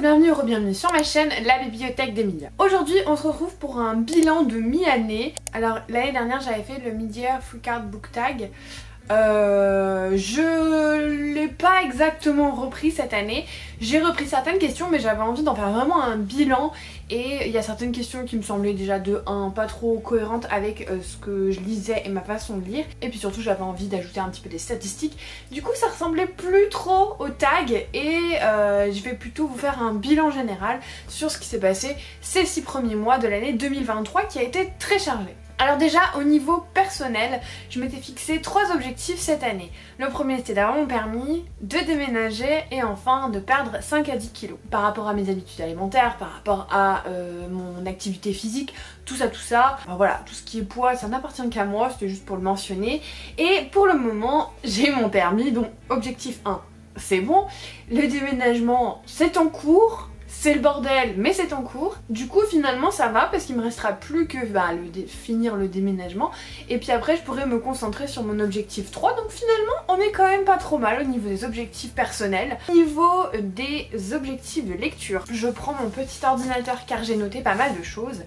bienvenue ou re-bienvenue sur ma chaîne, la bibliothèque d'Emilia. Aujourd'hui on se retrouve pour un bilan de mi-année. Alors l'année dernière j'avais fait le Mid-Year Free Card Book Tag. Je l'ai pas exactement repris cette année. J'ai repris certaines questions mais j'avais envie d'en faire vraiment un bilan. Et il y a certaines questions qui me semblaient déjà de 1 pas trop cohérentes avec ce que je lisais et ma façon de lire. Et puis surtout j'avais envie d'ajouter un petit peu des statistiques. Du coup ça ressemblait plus trop au tag. Et je vais plutôt vous faire un bilan général sur ce qui s'est passé ces 6 premiers mois de l'année 2023 qui a été très chargé. Alors déjà au niveau personnel, je m'étais fixé 3 objectifs cette année. Le premier c'était d'avoir mon permis, de déménager et enfin de perdre 5 à 10 kilos. Par rapport à mes habitudes alimentaires, par rapport à mon activité physique, tout ça, enfin, voilà, tout ce qui est poids ça n'appartient qu'à moi, c'était juste pour le mentionner. Et pour le moment j'ai mon permis, donc objectif 1 c'est bon, le déménagement c'est en cours. C'est le bordel mais c'est en cours. Du coup finalement ça va parce qu'il me restera plus que finir le déménagement. Et puis après je pourrai me concentrer sur mon objectif 3. Donc finalement on est quand même pas trop mal au niveau des objectifs personnels. Au niveau des objectifs de lecture, je prends mon petit ordinateur car j'ai noté pas mal de choses.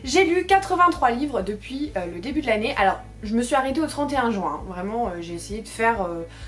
J'ai lu 83 livres depuis le début de l'année. Alors je me suis arrêtée au 31 juin, vraiment j'ai essayé de faire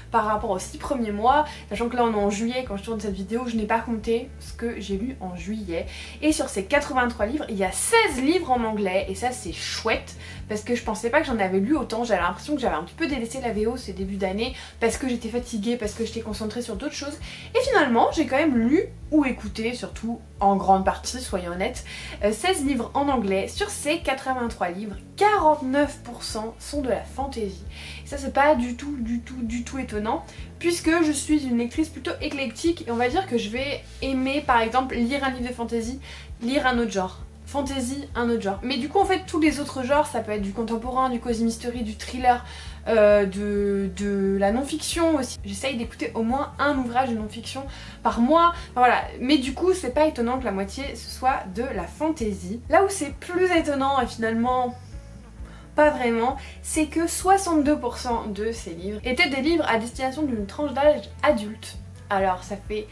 par rapport aux 6 premiers mois, sachant que là on est en juillet quand je tourne cette vidéo, je n'ai pas compté ce que j'ai lu en juillet. Et sur ces 83 livres, il y a 16 livres en anglais et ça c'est chouette parce que je pensais pas que j'en avais lu autant, j'avais l'impression que j'avais un petit peu délaissé la VO ces débuts d'année parce que j'étais fatiguée, parce que j'étais concentrée sur d'autres choses. Et finalement j'ai quand même lu ou écouté, surtout en grande partie, soyons honnêtes, 16 livres en anglais. Sur ces 83 livres, 49% sont de la fantasy. Et ça c'est pas du tout étonnant puisque je suis une lectrice plutôt éclectique et on va dire que je vais aimer par exemple lire un livre de fantasy, lire un autre genre. Fantasy, un autre genre. Mais du coup en fait tous les autres genres, ça peut être du contemporain, du cozy mystery, du thriller, de la non-fiction aussi. J'essaye d'écouter au moins un ouvrage de non-fiction par mois, enfin, voilà. Mais du coup c'est pas étonnant que la moitié ce soit de la fantasy. Là où c'est plus étonnant et finalement pas vraiment, c'est que 62% de ces livres étaient des livres à destination d'une tranche d'âge adulte. Alors ça fait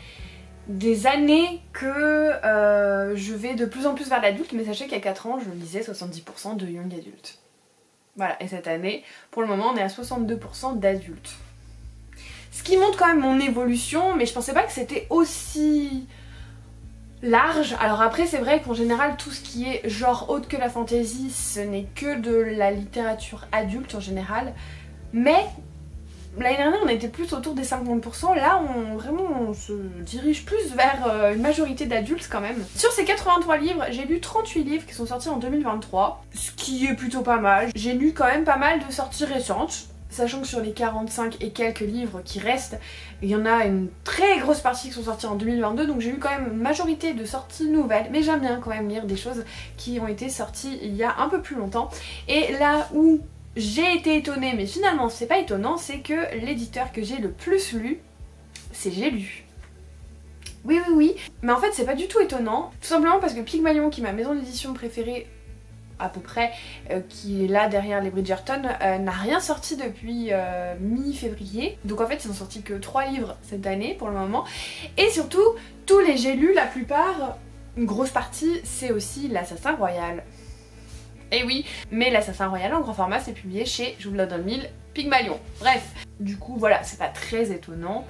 des années que je vais de plus en plus vers l'adulte, mais sachez qu'il y a 4 ans je lisais 70% de young adultes. Voilà, et cette année, pour le moment on est à 62% d'adultes. Ce qui montre quand même mon évolution, mais je pensais pas que c'était aussi large. Alors après c'est vrai qu'en général tout ce qui est genre autre que la fantasy ce n'est que de la littérature adulte en général, mais l'année dernière on était plus autour des 50%, là on se dirige plus vers une majorité d'adultes quand même. Sur ces 83 livres, j'ai lu 38 livres qui sont sortis en 2023, ce qui est plutôt pas mal. J'ai lu quand même pas mal de sorties récentes, sachant que sur les 45 et quelques livres qui restent, il y en a une très grosse partie qui sont sortis en 2022, donc j'ai eu quand même une majorité de sorties nouvelles, mais j'aime bien quand même lire des choses qui ont été sorties il y a un peu plus longtemps. Et là où j'ai été étonnée, mais finalement c'est pas étonnant, c'est que l'éditeur que j'ai le plus lu, c'est J'ai lu. Oui, mais en fait c'est pas du tout étonnant, tout simplement parce que Pygmalion, qui est ma maison d'édition préférée à peu près, qui est là derrière les Bridgerton, n'a rien sorti depuis mi-février. Donc en fait ils n'ont sorti que 3 livres cette année pour le moment. Et surtout, tous les J'ai lu, la plupart, une grosse partie, c'est aussi l'Assassin Royal. Et oui, mais l'Assassin Royal en grand format c'est publié chez, je vous le donne dans le mille, Pygmalion. Bref, du coup voilà, c'est pas très étonnant.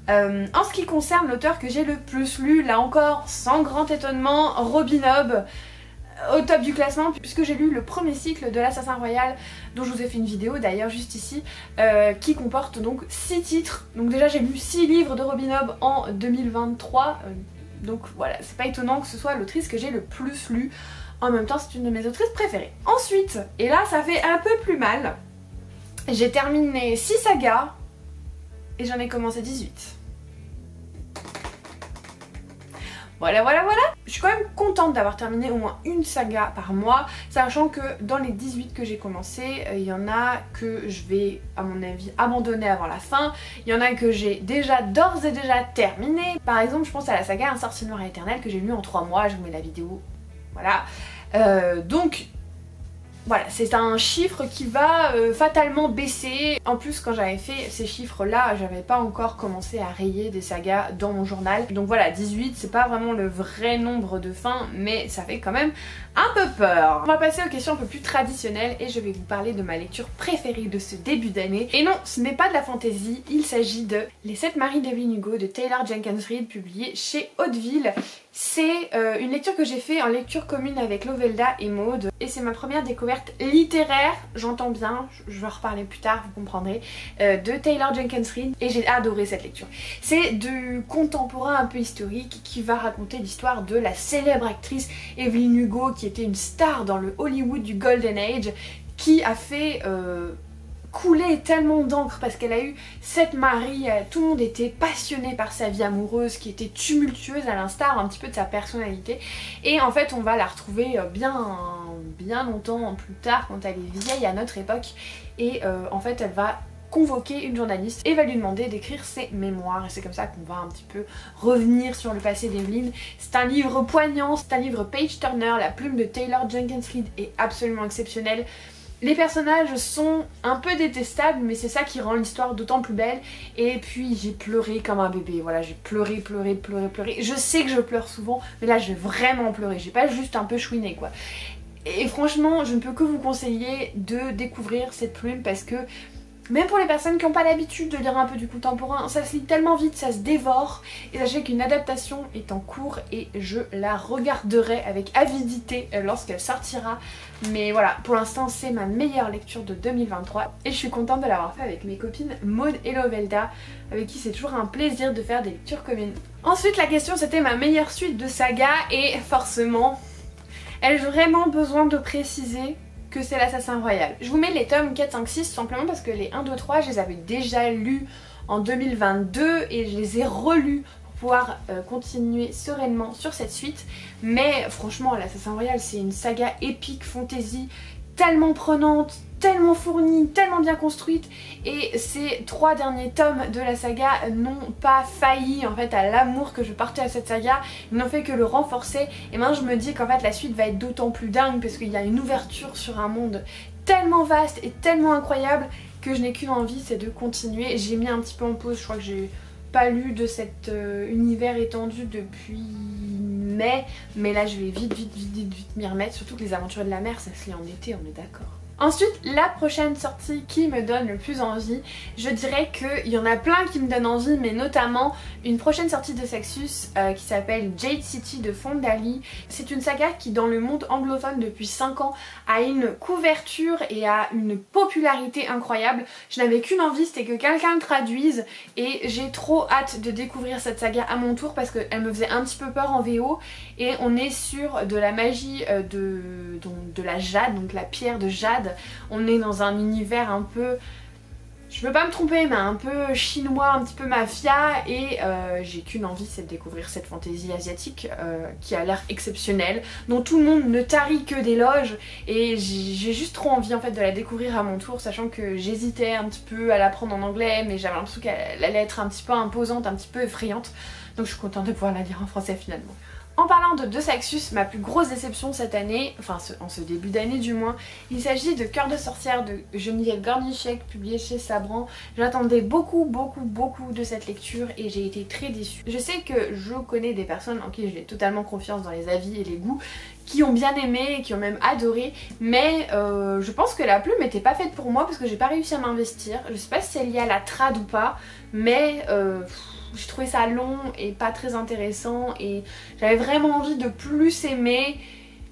En ce qui concerne l'auteur que j'ai le plus lu, là encore, sans grand étonnement, Robin Hobb, au top du classement, puisque j'ai lu le premier cycle de l'Assassin Royal, dont je vous ai fait une vidéo d'ailleurs juste ici, qui comporte donc 6 titres. Donc déjà j'ai lu 6 livres de Robin Hobb en 2023, donc voilà, c'est pas étonnant que ce soit l'autrice que j'ai le plus lu. En même temps c'est une de mes autrices préférées. Ensuite, et là ça fait un peu plus mal, j'ai terminé 6 sagas et j'en ai commencé 18. Voilà. Je suis quand même contente d'avoir terminé au moins une saga par mois, sachant que dans les 18 que j'ai commencé, il y en a que je vais à mon avis abandonner avant la fin, il y en a que j'ai d'ores et déjà terminé. Par exemple je pense à la saga Un sorcier noir et éternel que j'ai lu en 3 mois, je vous mets la vidéo, voilà. Donc Voilà, c'est un chiffre qui va fatalement baisser. En plus, quand j'avais fait ces chiffres-là, j'avais pas encore commencé à rayer des sagas dans mon journal. Donc voilà, 18, c'est pas vraiment le vrai nombre de fins, mais ça fait quand même un peu peur. On va passer aux questions un peu plus traditionnelles et je vais vous parler de ma lecture préférée de ce début d'année. Et non, ce n'est pas de la fantasy, il s'agit de Les 7 maris d'Evelyn Hugo de Taylor Jenkins Reid, publié chez Hauteville. C'est une lecture que j'ai fait en lecture commune avec Lovelda et Maud et c'est ma première découverte littéraire, j'entends bien, je vais en reparler plus tard, vous comprendrez, de Taylor Jenkins Reid et j'ai adoré cette lecture. C'est du contemporain un peu historique qui va raconter l'histoire de la célèbre actrice Evelyn Hugo qui était une star dans le Hollywood du Golden Age, qui a fait couler tellement d'encre parce qu'elle a eu 7 maris, tout le monde était passionné par sa vie amoureuse qui était tumultueuse à l'instar un petit peu de sa personnalité et en fait on va la retrouver bien longtemps plus tard quand elle est vieille à notre époque et en fait elle va convoquer une journaliste et va lui demander d'écrire ses mémoires et c'est comme ça qu'on va un petit peu revenir sur le passé d'Evelyn. C'est un livre poignant, c'est un livre page-turner, la plume de Taylor Jenkins Reid est absolument exceptionnelle. Les personnages sont un peu détestables mais c'est ça qui rend l'histoire d'autant plus belle et puis j'ai pleuré comme un bébé, voilà j'ai pleuré. Je sais que je pleure souvent mais là j'ai vraiment pleuré, j'ai pas juste un peu chouiné quoi. Et franchement je ne peux que vous conseiller de découvrir cette plume parce que même pour les personnes qui n'ont pas l'habitude de lire un peu du contemporain, ça se lit tellement vite, ça se dévore. Et sachez qu'une adaptation est en cours et je la regarderai avec avidité lorsqu'elle sortira. Mais voilà, pour l'instant c'est ma meilleure lecture de 2023 et je suis contente de l'avoir fait avec mes copines Maud et Lovelda, avec qui c'est toujours un plaisir de faire des lectures communes. Ensuite la question c'était ma meilleure suite de saga et forcément, ai-je vraiment besoin de préciser que c'est l'Assassin Royal? Je vous mets les tomes 4, 5, 6 simplement parce que les 1, 2, 3 je les avais déjà lus en 2022 et je les ai relus pour pouvoir continuer sereinement sur cette suite. Mais franchement l'Assassin Royal c'est une saga épique fantasy tellement prenante, tellement fournie, tellement bien construite et ces 3 derniers tomes de la saga n'ont pas failli en fait à l'amour que je portais à cette saga, ils n'ont fait que le renforcer et maintenant je me dis qu'en fait la suite va être d'autant plus dingue parce qu'il y a une ouverture sur un monde tellement vaste et tellement incroyable que je n'ai qu'une envie, c'est de continuer. J'ai mis un petit peu en pause, je crois que j'ai pas lu de cet univers étendu depuis mai, mais là je vais vite m'y remettre, surtout que les Aventuriers de la Mer ça se lit en été, on est d'accord. Ensuite, la prochaine sortie qui me donne le plus envie, je dirais qu'il y en a plein qui me donnent envie, mais notamment une prochaine sortie de Saxus qui s'appelle Jade City de Fondali. C'est une saga qui dans le monde anglophone depuis 5 ans a une couverture et a une popularité incroyable. Je n'avais qu'une envie, c'était que quelqu'un le traduise et j'ai trop hâte de découvrir cette saga à mon tour parce qu'elle me faisait un petit peu peur en VO et on est sur de la magie de la jade, donc la pierre de jade. On est dans un univers un peu, je veux pas me tromper, mais un peu chinois, un petit peu mafia et j'ai qu'une envie, c'est de découvrir cette fantaisie asiatique qui a l'air exceptionnelle, dont tout le monde ne tarit que d'éloges et j'ai juste trop envie en fait de la découvrir à mon tour, sachant que j'hésitais un petit peu à l'apprendre en anglais mais j'avais l'impression qu'elle allait être un petit peu imposante, un petit peu effrayante, donc je suis contente de pouvoir la lire en français finalement. En parlant de Saxus, ma plus grosse déception cette année, enfin en ce début d'année du moins, il s'agit de Cœur de sorcière de Geneviève Gornichek, publié chez Sabran. J'attendais beaucoup de cette lecture et j'ai été très déçue. Je sais que je connais des personnes en qui j'ai totalement confiance dans les avis et les goûts, qui ont bien aimé et qui ont même adoré, mais je pense que la plume n'était pas faite pour moi parce que j'ai pas réussi à m'investir. Je sais pas si c'est lié à la trad ou pas, mais j'ai trouvé ça long et pas très intéressant et j'avais vraiment envie de plus aimer.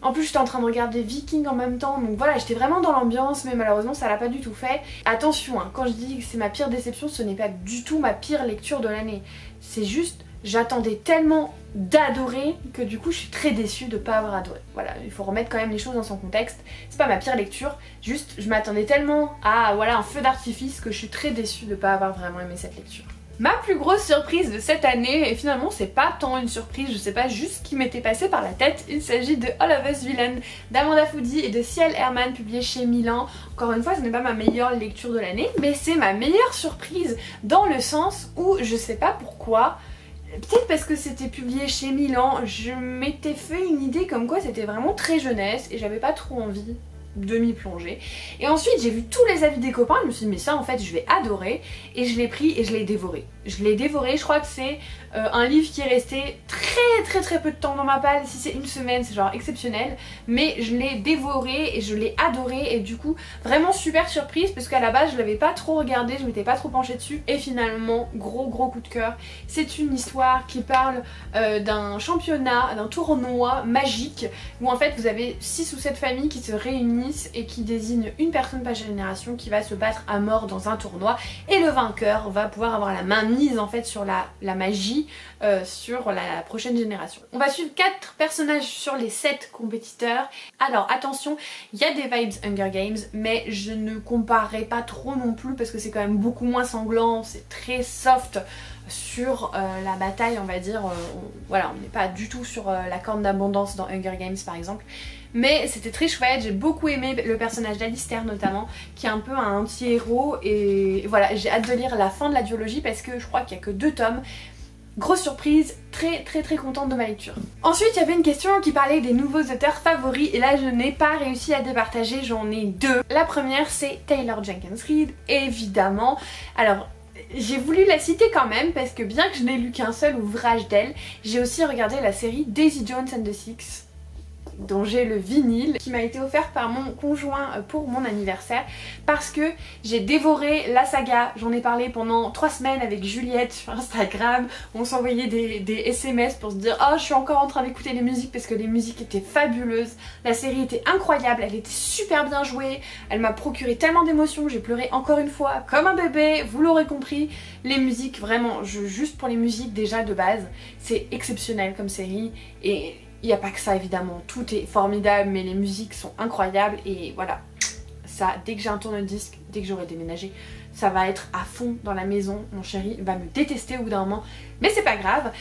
En plus j'étais en train de regarder Vikings en même temps, donc voilà, j'étais vraiment dans l'ambiance, mais malheureusement ça l'a pas du tout fait. Attention, hein, quand je dis que c'est ma pire déception, ce n'est pas du tout ma pire lecture de l'année. C'est juste, j'attendais tellement d'adorer que du coup je suis très déçue de pas avoir adoré. Voilà, il faut remettre quand même les choses dans son contexte. C'est pas ma pire lecture, juste je m'attendais tellement à voilà, un feu d'artifice que je suis très déçue de pas avoir vraiment aimé cette lecture. Ma plus grosse surprise de cette année, et finalement c'est pas tant une surprise, je sais pas juste ce qui m'était passé par la tête, il s'agit de All of Us Villain d'Amanda Foody et de Ciel Herman, publié chez Milan. Encore une fois ce n'est pas ma meilleure lecture de l'année, mais c'est ma meilleure surprise dans le sens où je sais pas pourquoi, peut-être parce que c'était publié chez Milan, je m'étais fait une idée comme quoi c'était vraiment très jeunesse et j'avais pas trop envie demi-plongée. Et ensuite j'ai vu tous les avis des copains, je me suis dit mais ça en fait je vais adorer, et je l'ai pris et je l'ai dévoré. Je l'ai dévoré, je crois que c'est un livre qui est resté très peu de temps dans ma palle. Si c'est une semaine c'est genre exceptionnel, mais je l'ai dévoré et je l'ai adoré, et du coup vraiment super surprise parce qu'à la base je l'avais pas trop regardé, je m'étais pas trop penchée dessus, et finalement gros coup de cœur. C'est une histoire qui parle d'un championnat, d'un tournoi magique où en fait vous avez 6 ou 7 familles qui se réunissent et qui désignent une personne par génération qui va se battre à mort dans un tournoi, et le vainqueur va pouvoir avoir la main mise en fait sur la magie sur la prochaine génération. On va suivre 4 personnages sur les 7 compétiteurs. Alors attention, il y a des vibes Hunger Games, mais je ne comparerai pas trop non plus parce que c'est quand même beaucoup moins sanglant, c'est très soft sur la bataille, on va dire. Voilà, on n'est pas du tout sur la corne d'abondance dans Hunger Games par exemple. Mais c'était très chouette, j'ai beaucoup aimé le personnage d'Alistair notamment, qui est un peu un anti-héros, et voilà, j'ai hâte de lire la fin de la duologie parce que je crois qu'il n'y a que 2 tomes. Grosse surprise, très contente de ma lecture. Ensuite il y avait une question qui parlait des nouveaux auteurs favoris, et là je n'ai pas réussi à départager, j'en ai 2. La première c'est Taylor Jenkins Reid, évidemment. Alors j'ai voulu la citer quand même parce que bien que je n'ai lu qu'un seul ouvrage d'elle, j'ai aussi regardé la série Daisy Jones and the Six, dont j'ai le vinyle, qui m'a été offert par mon conjoint pour mon anniversaire, parce que j'ai dévoré la saga. J'en ai parlé pendant 3 semaines avec Juliette sur Instagram, on s'envoyait des SMS pour se dire oh je suis encore en train d'écouter les musiques, parce que les musiques étaient fabuleuses, la série était incroyable, elle était super bien jouée, elle m'a procuré tellement d'émotions, j'ai pleuré encore une fois comme un bébé, vous l'aurez compris. Les musiques, vraiment, juste pour les musiques déjà de base, c'est exceptionnel comme série, et il n'y a pas que ça évidemment, tout est formidable, mais les musiques sont incroyables, et voilà, ça, dès que j'ai un tourne-disque, dès que j'aurai déménagé, ça va être à fond dans la maison. Mon chéri va me détester au bout d'un moment, mais c'est pas grave.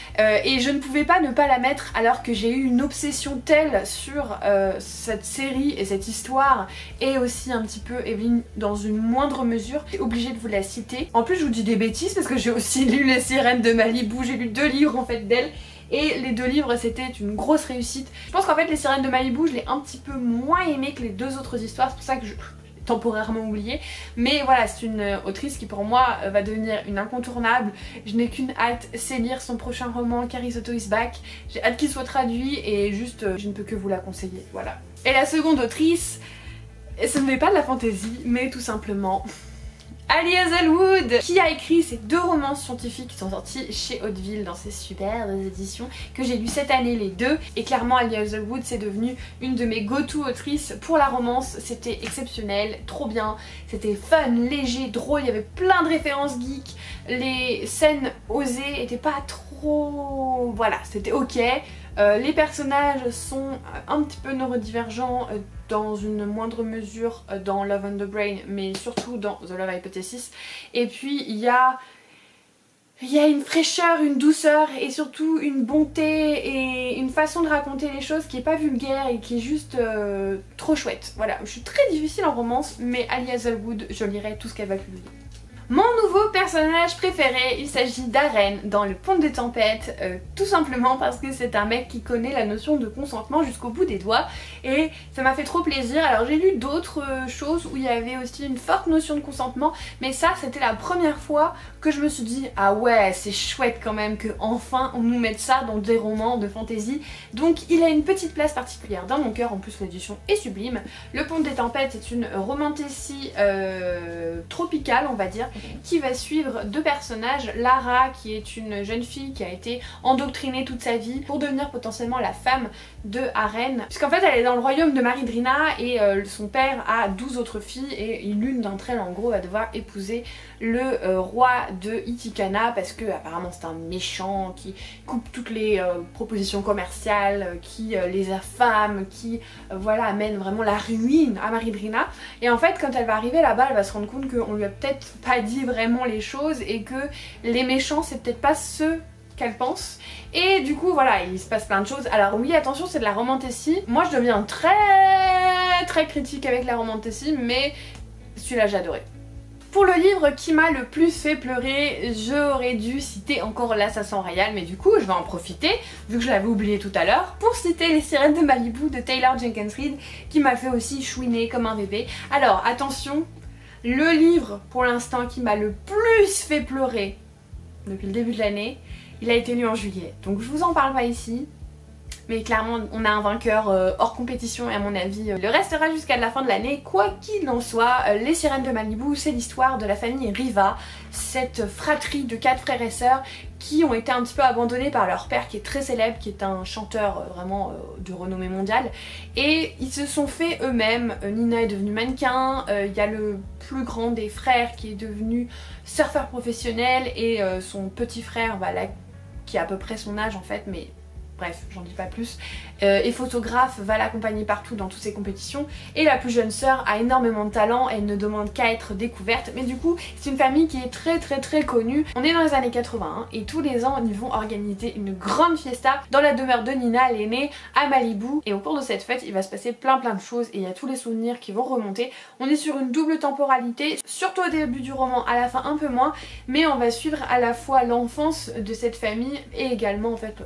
Et je ne pouvais pas ne pas la mettre alors que j'ai eu une obsession telle sur cette série et cette histoire, et aussi un petit peu Evelyn dans une moindre mesure. J'ai obligée de vous la citer. En plus je vous dis des bêtises parce que j'ai aussi lu Les Sirènes de Malibu, j'ai lu 2 livres en fait d'elle. Et les 2 livres c'était une grosse réussite. Je pense qu'en fait Les Sirènes de Malibu je l'ai un petit peu moins aimé que les 2 autres histoires, c'est pour ça que je l'ai temporairement oublié. Mais voilà, c'est une autrice qui pour moi va devenir une incontournable. Je n'ai qu'une hâte, c'est lire son prochain roman Carrie Soto is Back. J'ai hâte qu'il soit traduit, et juste je ne peux que vous la conseiller, voilà. Et la seconde autrice, ce n'est pas de la fantaisie, mais tout simplement Ali Hazelwood, qui a écrit ces 2 romans scientifiques qui sont sortis chez Hauteville dans ces superbes éditions, que j'ai lu cette année les 2, et clairement Ali Hazelwood c'est devenu une de mes go-to autrices pour la romance. C'était exceptionnel, trop bien, c'était fun, léger, drôle, il y avait plein de références geeks, les scènes osées étaient pas trop... voilà, c'était ok. Les personnages sont un petit peu neurodivergents dans une moindre mesure dans Love and the Brain, mais surtout dans The Love Hypothesis. Et puis il y a une fraîcheur, une douceur, et surtout une bonté et une façon de raconter les choses qui est pas vulgaire et qui est juste trop chouette. Voilà, je suis très difficile en romance, mais Ali Hazelwood, je lirai tout ce qu'elle va publier. Mon nouveau personnage préféré, il s'agit d'Aren dans Le Pont des Tempêtes, tout simplement parce que c'est un mec qui connaît la notion de consentement jusqu'au bout des doigts, et ça m'a fait trop plaisir. Alors j'ai lu d'autres choses où il y avait aussi une forte notion de consentement, mais ça c'était la première fois que je me suis dit ah ouais c'est chouette quand même que enfin on nous mette ça dans des romans de fantasy, donc il a une petite place particulière dans mon cœur. En plus l'édition est sublime. Le Pont des Tempêtes c'est une romantasy tropicale on va dire, qui va suivre 2 personnages. Lara qui est une jeune fille qui a été endoctrinée toute sa vie pour devenir potentiellement la femme de Aren, puisqu'en fait elle est dans le royaume de Maridrina, et son père a 12 autres filles, et l'une d'entre elles en gros va devoir épouser le roi de Itikana, parce que apparemment c'est un méchant qui coupe toutes les propositions commerciales, qui les affame, qui voilà amène vraiment la ruine à Maridrina. Et en fait quand elle va arriver là-bas elle va se rendre compte qu'on lui a peut-être pas dit vraiment les choses, et que les méchants c'est peut-être pas ceux qu'elle pense, et du coup voilà il se passe plein de choses. Alors oui attention, c'est de la romantasy, moi je deviens très critique avec la romantasy, mais celui-là j'ai adoré. Pour le livre qui m'a le plus fait pleurer, j'aurais dû citer encore l'Assassin Royal, mais du coup je vais en profiter, vu que je l'avais oublié tout à l'heure, pour citer Les Sirènes de Malibu de Taylor Jenkins Reid, qui m'a fait aussi chouiner comme un bébé. Alors attention, le livre pour l'instant qui m'a le plus fait pleurer depuis le début de l'année, il a été lu en juillet, donc je vous en parle pas ici. Mais clairement on a un vainqueur hors compétition et à mon avis le restera jusqu'à la fin de l'année. Quoi qu'il en soit, Les Sirènes de Malibu, c'est l'histoire de la famille Riva, cette fratrie de 4 frères et sœurs qui ont été un petit peu abandonnés par leur père qui est très célèbre, qui est un chanteur vraiment de renommée mondiale. Et ils se sont fait eux-mêmes. Nina est devenue mannequin, il y a le plus grand des frères qui est devenu surfeur professionnel et son petit frère, voilà, qui a à peu près son âge en fait, mais bref, j'en dis pas plus, et photographe, va l'accompagner partout dans toutes ses compétitions. Et la plus jeune sœur a énormément de talent, elle ne demande qu'à être découverte. Mais du coup, c'est une famille qui est très connue. On est dans les années 80 et tous les ans, ils vont organiser une grande fiesta dans la demeure de Nina, l'aînée, à Malibu. Et au cours de cette fête, il va se passer plein de choses et il y a tous les souvenirs qui vont remonter. On est sur une double temporalité, surtout au début du roman, à la fin un peu moins, mais on va suivre à la fois l'enfance de cette famille et également en fait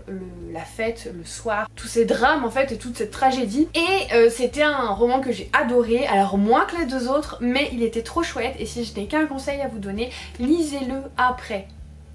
la fête, le soir, tous ces drames en fait et toute cette tragédie. Et c'était un roman que j'ai adoré, alors moins que les deux autres, mais il était trop chouette. Et si je n'ai qu'un conseil à vous donner, lisez-le après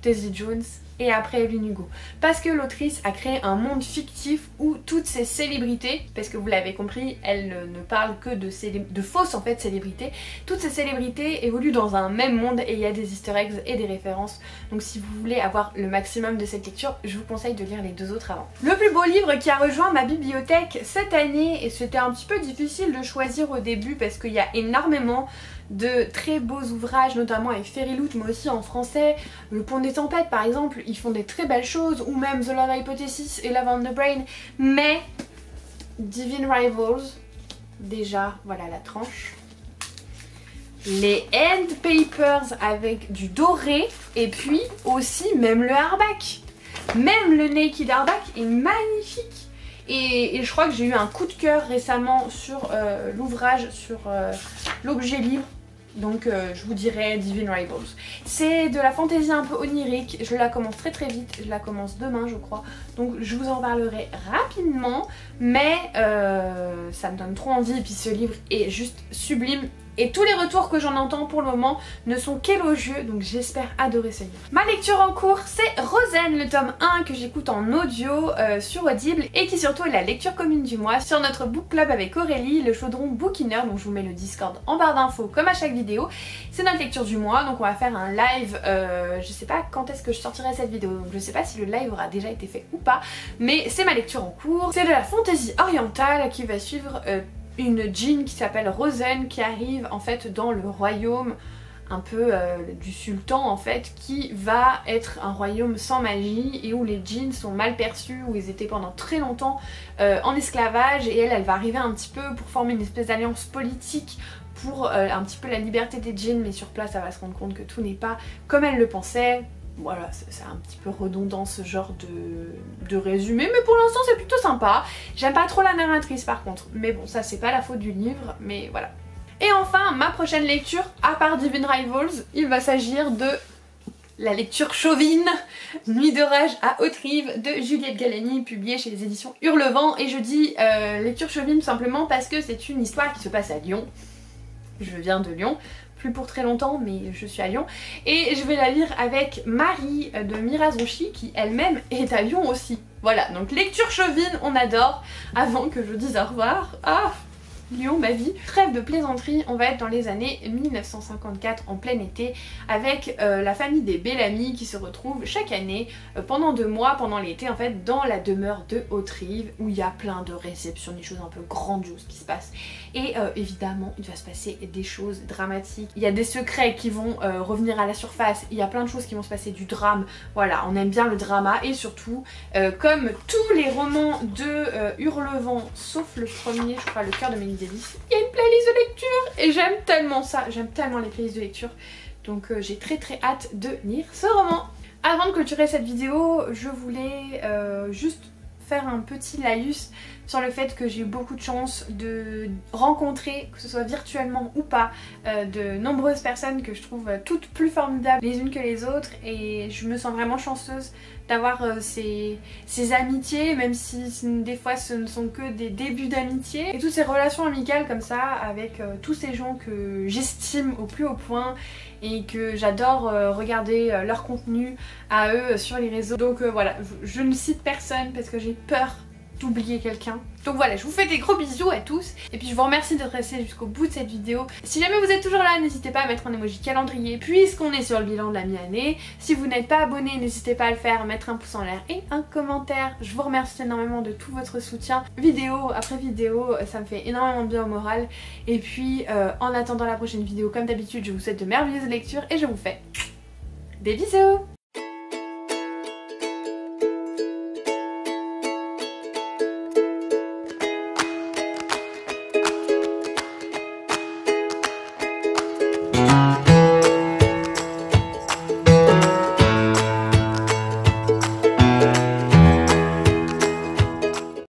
Daisy Jones et après Evelyn Hugo, parce que l'autrice a créé un monde fictif où toutes ces célébrités, parce que vous l'avez compris, elle ne parle que de fausses en fait célébrités, toutes ces célébrités évoluent dans un même monde et il y a des easter eggs et des références. Donc si vous voulez avoir le maximum de cette lecture, je vous conseille de lire les deux autres avant. Le plus beau livre qui a rejoint ma bibliothèque cette année, et c'était un petit peu difficile de choisir au début parce qu'il y a énormément de très beaux ouvrages, notamment avec Fairyloot, mais aussi en français. Le Pont des Tempêtes par exemple, ils font des très belles choses, ou même The Love Hypothesis et Love on the Brain. Mais Divine Rivals, déjà voilà la tranche. Les End Papers avec du doré, et puis aussi même le hardback. Même le Naked hardback est magnifique. Et je crois que j'ai eu un coup de cœur récemment sur l'ouvrage, sur l'objet livre. Donc je vous dirais Divine Rivals. C'est de la fantaisie un peu onirique, je la commence très vite, je la commence demain je crois. Donc je vous en parlerai rapidement, mais ça me donne trop envie et puis ce livre est juste sublime. Et tous les retours que j'en entends pour le moment ne sont qu'élogieux, donc j'espère adorer ce livre. Ma lecture en cours, c'est Rosen, le tome 1 que j'écoute en audio sur Audible et qui surtout est la lecture commune du mois sur notre book club avec Aurélie, le chaudron Bookiner, donc je vous mets le Discord en barre d'infos comme à chaque vidéo. C'est notre lecture du mois, donc on va faire un live, je sais pas quand est-ce que je sortirai cette vidéo, donc je sais pas si le live aura déjà été fait ou pas, mais c'est ma lecture en cours. C'est de la fantaisie orientale qui va suivre une djinn qui s'appelle Rosen qui arrive en fait dans le royaume un peu du sultan en fait, qui va être un royaume sans magie et où les djinns sont mal perçus, où ils étaient pendant très longtemps en esclavage, et elle va arriver un petit peu pour former une espèce d'alliance politique pour un petit peu la liberté des djinns, mais sur place elle va se rendre compte que tout n'est pas comme elle le pensait. Voilà, c'est un petit peu redondant ce genre de résumé, mais pour l'instant c'est plutôt sympa. J'aime pas trop la narratrice par contre, mais bon ça c'est pas la faute du livre, mais voilà. Et enfin, ma prochaine lecture, à part Divine Rivals, il va s'agir de la lecture chauvine, Nuit d'orage à Haute-Rive de Juliette Galani, publiée chez les éditions Hurlevent. Et je dis lecture chauvine tout simplement parce que c'est une histoire qui se passe à Lyon. Je viens de Lyon. Plus pour très longtemps, mais je suis à Lyon. Et je vais la lire avec Marie de Mirazonchi, qui elle-même est à Lyon aussi. Voilà, donc lecture chauvine, on adore. Avant que je dise au revoir. Ah, Lyon, ma vie. Trêve de plaisanterie, on va être dans les années 1954 en plein été avec la famille des Bellamy qui se retrouve chaque année pendant 2 mois, pendant l'été en fait, dans la demeure de Haute-Rive où il y a plein de réceptions, des choses un peu grandioses qui se passent. Et évidemment, il va se passer des choses dramatiques. Il y a des secrets qui vont revenir à la surface, il y a plein de choses qui vont se passer, du drame. Voilà, on aime bien le drama et surtout, comme tous les romans de Hurlevent, sauf le premier, je crois, Le cœur de Mélie Davis, il y a une playlist de lecture et j'aime tellement ça, j'aime tellement les playlists de lecture. Donc j'ai très hâte de lire ce roman. Avant de clôturer cette vidéo, je voulais juste faire un petit laïus sur le fait que j'ai eu beaucoup de chance de rencontrer, que ce soit virtuellement ou pas, de nombreuses personnes que je trouve toutes plus formidables les unes que les autres, et je me sens vraiment chanceuse d'avoir ces amitiés, même si des fois ce ne sont que des débuts d'amitié, et toutes ces relations amicales comme ça avec tous ces gens que j'estime au plus haut point et que j'adore regarder leur contenu à eux sur les réseaux. Donc voilà, je ne cite personne parce que j'ai peur d'oublier quelqu'un. Donc voilà, je vous fais des gros bisous à tous et puis je vous remercie d'être restés jusqu'au bout de cette vidéo. Si jamais vous êtes toujours là, n'hésitez pas à mettre un emoji calendrier puisqu'on est sur le bilan de la mi-année. Si vous n'êtes pas abonné, n'hésitez pas à le faire, mettre un pouce en l'air et un commentaire. Je vous remercie énormément de tout votre soutien, vidéo après vidéo, ça me fait énormément de bien au moral. Et puis en attendant la prochaine vidéo, comme d'habitude, je vous souhaite de merveilleuses lectures et je vous fais des bisous.